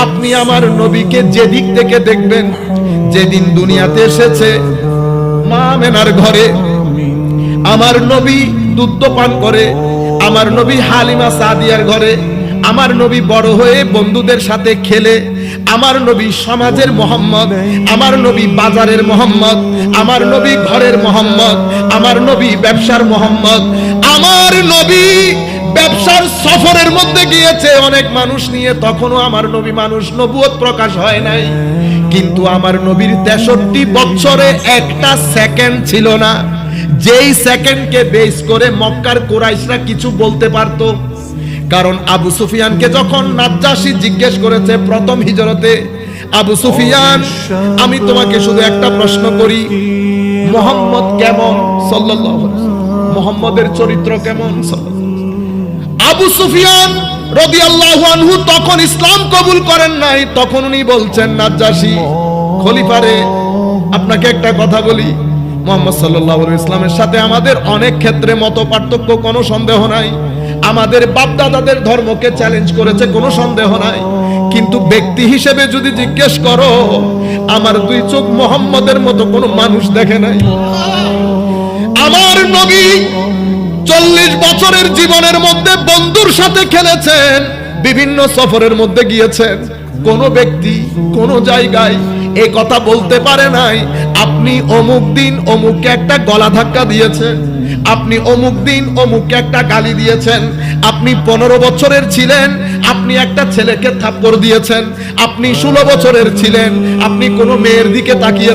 আপনি আমার নবীকে যে দিক থেকে দেখবেন, যেদিন দুনিয়াতে এসেছে মা আমেনার ঘরে আমার নবী দুধ পান করে, আমার নবী হালিমা সাদিয়ার ঘরে আমার নবী বড় হয়ে বন্ধুদের সাথে খেলে, আমার নবী সমাজের মোহাম্মদ, আমার নবী বাজারের মোহাম্মদ, আমার নবী ঘরের মোহাম্মদ, আমার নবী ব্যবসার মোহাম্মদ, আমার নবী ব্যবসার সফরের মধ্যে গিয়েছে অনেক মানুষ নিয়ে, তখনও আমার নবী মানুষ, নবুয়ত প্রকাশ হয় নাই। কিন্তু আমার নবীর 63 বছরে একটা সেকেন্ড ছিল না যেই সেকেন্ডকে বেস করে মক্কার কুরাইশরা কিছু বলতে পারতো। কারণ আবু সুফিয়ানকে যখন নাজ্জাশী জিজ্ঞেস করেছে প্রথম হিজরতে, আবু সুফিয়ান আমি তোমাকে শুধু একটা প্রশ্ন করি, মুহাম্মদ কেমন সাল্লাল্লাহু আলাইহি ওয়াসাল্লাম, মুহাম্মদের চরিত্র কেমন? আবু সুফিয়ান রাদিয়াল্লাহু আনহু তখন ইসলাম কবুল করেন নাই, তখন উনি বলছেন নাজ্জাশী খলিফারে আপনাকে একটা কথা বলি, মুহাম্মদ সাল্লাল্লাহু আলাইহি ওয়াসাল্লামের সাথে আমাদের অনেক ক্ষেত্রে মত পার্থক্য, কোনো সন্দেহ নাই, আমাদের বাপদাদাদের ধর্মকে চ্যালেঞ্জ করেছে, কোনো সন্দেহ নাই, কিন্তু ব্যক্তি হিসেবে যদি জিজ্ঞেস করো আমার দুই চোখ মুহাম্মদের মতো কোনো মানুষ দেখে নাই। আমার নবী 40 বছরের জীবনের মধ্যে বন্ধুর সাথে খেলেছেন, বিভিন্ন সফরের মধ্যে গিয়েছেন, কোন ব্যক্তি কোন জায়গায় এই কথা বলতে পারে নাই আপনি অমুক দিন অমুককে একটা গলা ধাক্কা দিয়েছেন, আপনি অমুক দিন অমুককে একটা গালি দিয়েছেন, আপনি 15 বছরের ছিলেন আপনি একটা ছেলেকে থাপ্পড় দিয়েছেন, আপনি 16 বছরের ছিলেন আপনি কোনো মেয়ের দিকে তাকিয়ে